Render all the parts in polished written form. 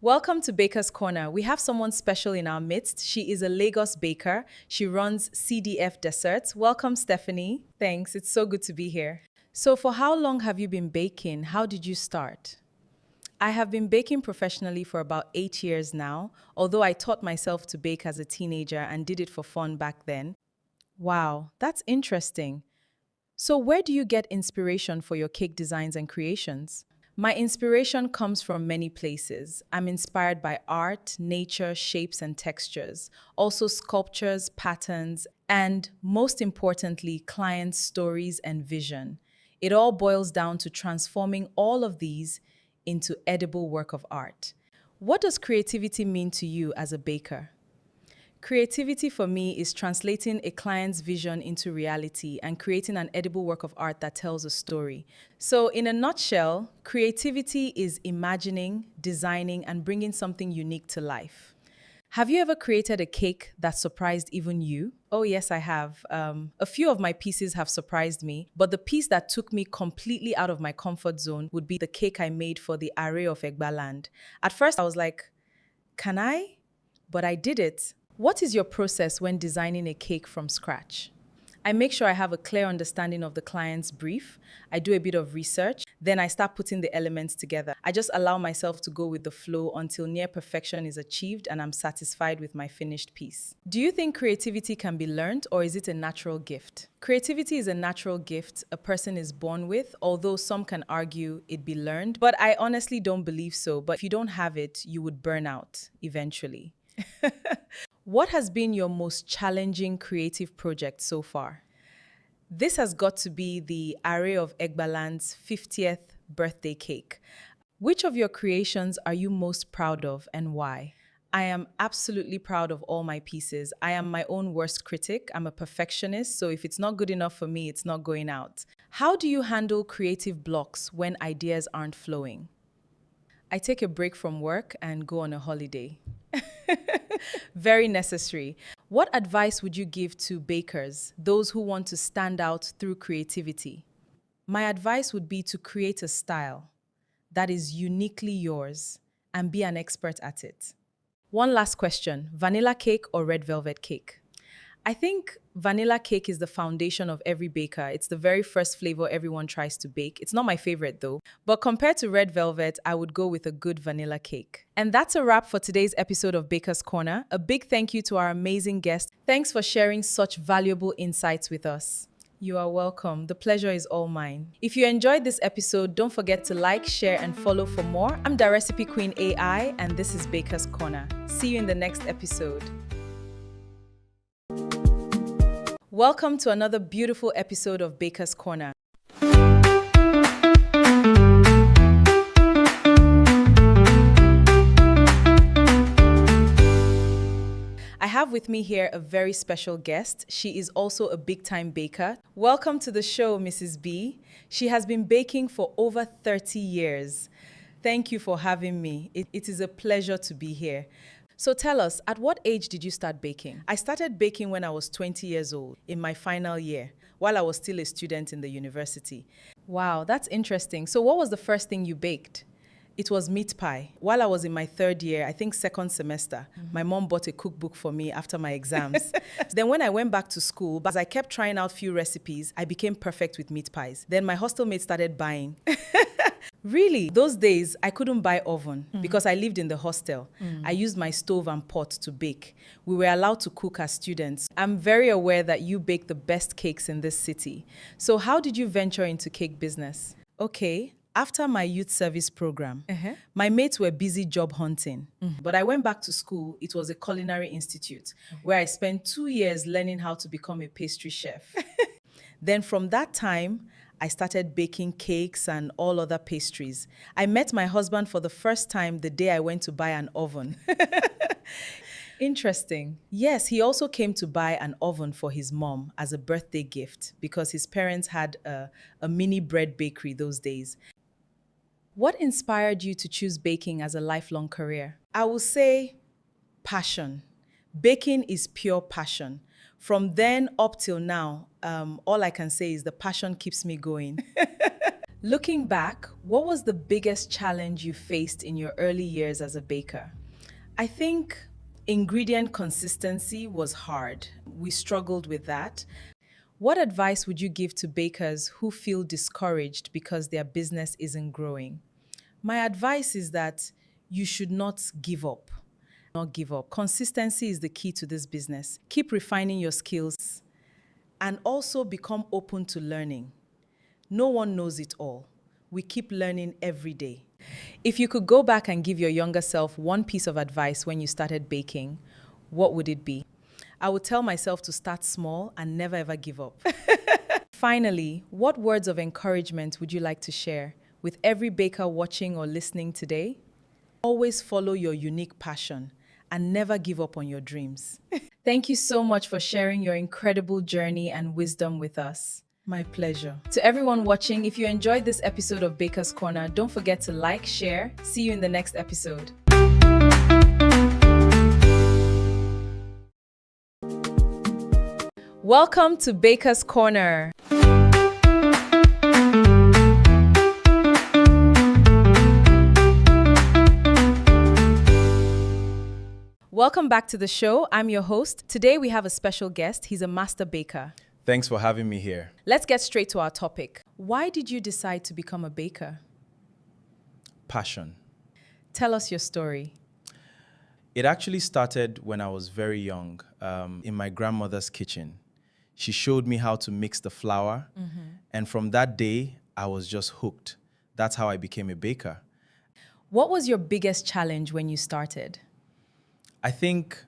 Welcome to Baker's Corner. We have someone special in our midst. She is a Lagos baker. She runs CDF Desserts. Welcome, Stephanie. Thanks. It's so good to be here. So, for how long have you been baking? How did you start? I have been baking professionally for about 8 years now, although I taught myself to bake as a teenager and did it for fun back then. Wow, that's interesting. So, where do you get inspiration for your cake designs and creations? My inspiration comes from many places. I'm inspired by art, nature, shapes, and textures, also sculptures, patterns, and most importantly, clients' stories and vision. It all boils down to transforming all of these into edible work of art. What does creativity mean to you as a baker? Creativity for me is translating a client's vision into reality and creating an edible work of art that tells a story. So, in a nutshell, creativity is imagining, designing, and bringing something unique to life. Have you ever created a cake that surprised even you? Oh, yes, I have. A few of my pieces have surprised me, but the piece that took me completely out of my comfort zone would be the cake I made for the Array of Egbaland. At first, I was like, can I? But I did it. What is your process when designing a cake from scratch? I make sure I have a clear understanding of the client's brief. I do a bit of research, then I start putting the elements together. I just allow myself to go with the flow until near perfection is achieved and I'm satisfied with my finished piece. Do you think creativity can be learned or is it a natural gift? Creativity is a natural gift a person is born with, although some can argue it be learned, but I honestly don't believe so. But if you don't have it, you would burn out eventually. What has been your most challenging creative project so far? This has got to be the Array of Egbaland's 50th birthday cake. Which of your creations are you most proud of and why? I am absolutely proud of all my pieces. I am my own worst critic. I'm a perfectionist, so if it's not good enough for me, it's not going out. How do you handle creative blocks when ideas aren't flowing? I take a break from work and go on a holiday. Very necessary. What advice would you give to bakers, those who want to stand out through creativity? My advice would be to create a style that is uniquely yours and be an expert at it. One last question, vanilla cake or red velvet cake? I think vanilla cake is the foundation of every baker. It's the very first flavor everyone tries to bake. It's not my favorite though, but compared to red velvet, I would go with a good vanilla cake. And that's a wrap for today's episode of Baker's Corner. A big thank you to our amazing guest. Thanks for sharing such valuable insights with us. You are welcome. The pleasure is all mine. If you enjoyed this episode, don't forget to like, share, and follow for more. I'm DaRecipeQueen AI, and this is Baker's Corner. See you in the next episode. Welcome to another beautiful episode of Baker's Corner. I have with me here a very special guest. She is also a big-time baker. Welcome to the show, Mrs. B. She has been baking for over 30 years. Thank you for having me. It is a pleasure to be here. So tell us, at what age did you start baking? I started baking when I was 20 years old, in my final year, while I was still a student in the university. Wow, that's interesting. So what was the first thing you baked? It was meat pie. While I was in my third year, I think second semester, my mom bought a cookbook for me after my exams. Then when I went back to school, as I kept trying out few recipes, I became perfect with meat pies. Then my hostel mates started buying. Really? Those days, I couldn't buy oven because I lived in the hostel. I used my stove and pot to bake. We were allowed to cook as students. I'm very aware that you bake the best cakes in this city. So how did you venture into cake business? Okay. After my youth service program, my mates were busy job hunting. But I went back to school. It was a culinary institute where I spent 2 years learning how to become a pastry chef. Then from that time, I started baking cakes and all other pastries. I met my husband for the first time the day I went to buy an oven. Interesting. Yes, he also came to buy an oven for his mom as a birthday gift because his parents had a mini bread bakery those days. What inspired you to choose baking as a lifelong career? I will say passion. Baking is pure passion. From then up till now, all I can say is the passion keeps me going. Looking back, what was the biggest challenge you faced in your early years as a baker? I think ingredient consistency was hard. We struggled with that. What advice would you give to bakers who feel discouraged because their business isn't growing? My advice is that you should not give up. Not give up. Consistency is the key to this business. Keep refining your skills and also become open to learning. No one knows it all. We keep learning every day. If you could go back and give your younger self one piece of advice when you started baking, what would it be? I would tell myself to start small and never ever give up. Finally, what words of encouragement would you like to share with every baker watching or listening today? Always follow your unique passion and never give up on your dreams. Thank you so much for sharing your incredible journey and wisdom with us. My pleasure. To everyone watching, if you enjoyed this episode of Baker's Corner, don't forget to like, share. See you in the next episode. Welcome to Baker's Corner. Welcome back to the show. I'm your host. Today we have a special guest. He's a master baker. Thanks for having me here. Let's get straight to our topic. Why did you decide to become a baker? Passion. Tell us your story. It actually started when I was very young, in my grandmother's kitchen. She showed me how to mix the flour, and from that day, I was just hooked. That's how I became a baker. What was your biggest challenge when you started? I think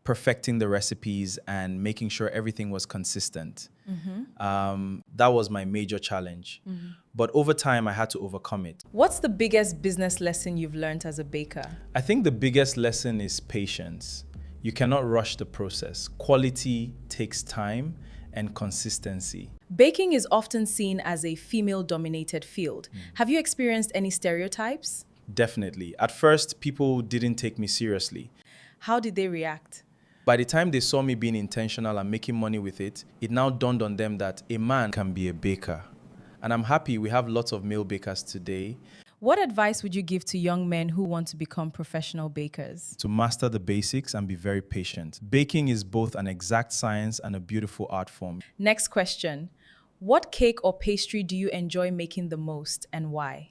perfecting the recipes and making sure everything was consistent. That was my major challenge. But over time, I had to overcome it. What's the biggest business lesson you've learned as a baker? I think the biggest lesson is patience. You cannot rush the process. Quality takes time and consistency. Baking is often seen as a female-dominated field. Have you experienced any stereotypes? Definitely. At first, people didn't take me seriously. How did they react? By the time they saw me being intentional and making money with it, it now dawned on them that a man can be a baker. And I'm happy we have lots of male bakers today. What advice would you give to young men who want to become professional bakers? To master the basics and be very patient. Baking is both an exact science and a beautiful art form. Next question. What cake or pastry do you enjoy making the most and why?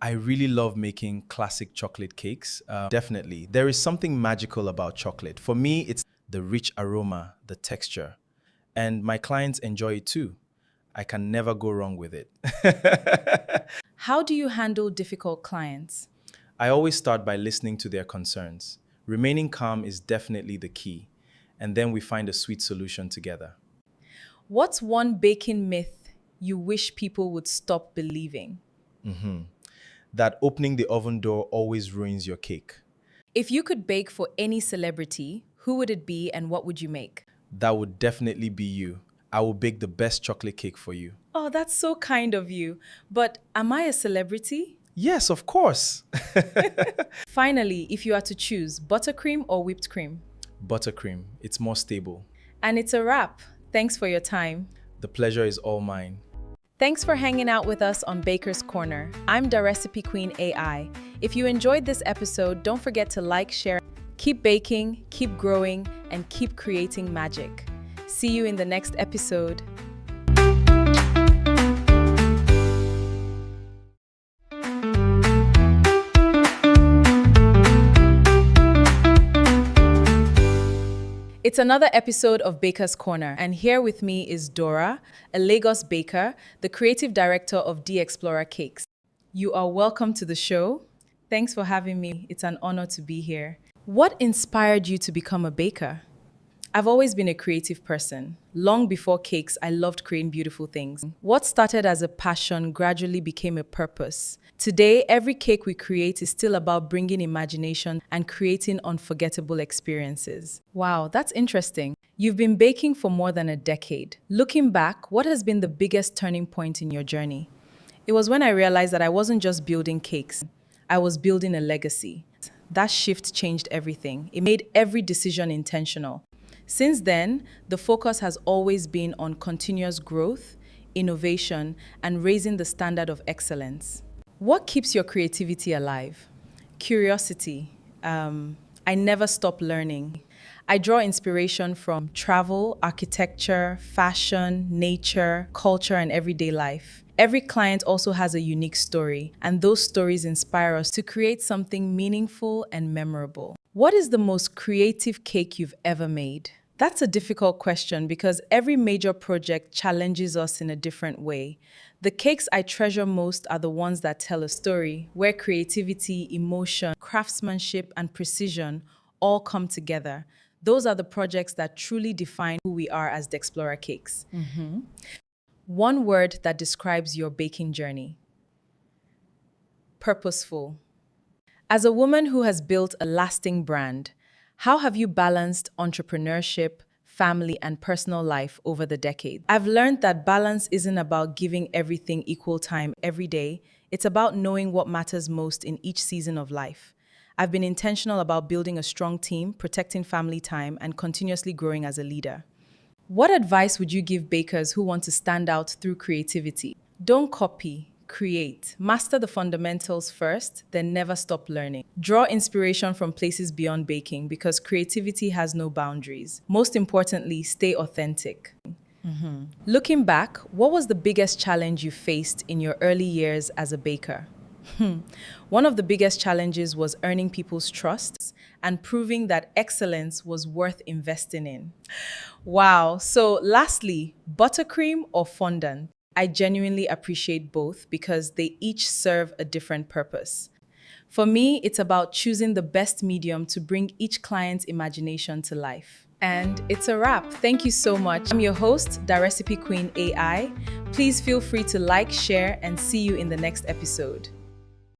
I really love making classic chocolate cakes. Definitely. There is something magical about chocolate. For me, it's the rich aroma, the texture. And my clients enjoy it too. I can never go wrong with it. How do you handle difficult clients? I always start by listening to their concerns. Remaining calm is definitely the key. And then we find a sweet solution together. What's one baking myth you wish people would stop believing? That opening the oven door always ruins your cake. If you could bake for any celebrity, who would it be and what would you make? That would definitely be you. I will bake the best chocolate cake for you. Oh, that's so kind of you. But am I a celebrity? Yes, of course. Finally, if you are to choose buttercream or whipped cream? Buttercream. It's more stable. And it's a wrap. Thanks for your time. The pleasure is all mine. Thanks for hanging out with us on Baker's Corner. I'm DaRecipeQueen AI. If you enjoyed this episode, don't forget to like, share. Keep baking, keep growing, and keep creating magic. See you in the next episode. It's another episode of Baker's Corner, and here with me is Dora, a Lagos baker, the creative director of Explorer Cakes. You are welcome to the show. Thanks for having me. It's an honor to be here. What inspired you to become a baker? I've always been a creative person. Long before cakes, I loved creating beautiful things. What started as a passion gradually became a purpose. Today, every cake we create is still about bringing imagination and creating unforgettable experiences. Wow, that's interesting. You've been baking for more than a decade. Looking back, what has been the biggest turning point in your journey? It was when I realized that I wasn't just building cakes, I was building a legacy. That shift changed everything. It made every decision intentional. Since then, the focus has always been on continuous growth, innovation, and raising the standard of excellence. What keeps your creativity alive? Curiosity. I never stop learning. I draw inspiration from travel, architecture, fashion, nature, culture, and everyday life. Every client also has a unique story, and those stories inspire us to create something meaningful and memorable. What is the most creative cake you've ever made? That's a difficult question because every major project challenges us in a different way. The cakes I treasure most are the ones that tell a story, where creativity, emotion, craftsmanship, and precision all come together. Those are the projects that truly define who we are as D'Explorer Cakes. One word that describes your baking journey. Purposeful. As a woman who has built a lasting brand, how have you balanced entrepreneurship, family, and personal life over the decades? I've learned that balance isn't about giving everything equal time every day. It's about knowing what matters most in each season of life. I've been intentional about building a strong team, protecting family time, and continuously growing as a leader. What advice would you give bakers who want to stand out through creativity? Don't copy, create. Master the fundamentals first, then never stop learning. Draw inspiration from places beyond baking because creativity has no boundaries. Most importantly, stay authentic. Looking back, what was the biggest challenge you faced in your early years as a baker? One of the biggest challenges was earning people's trust and proving that excellence was worth investing in. Wow. So lastly, buttercream or fondant? I genuinely appreciate both because they each serve a different purpose. For me, it's about choosing the best medium to bring each client's imagination to life. And it's a wrap. Thank you so much. I'm your host, DaRecipeQueen AI. Please feel free to like, share, and see you in the next episode.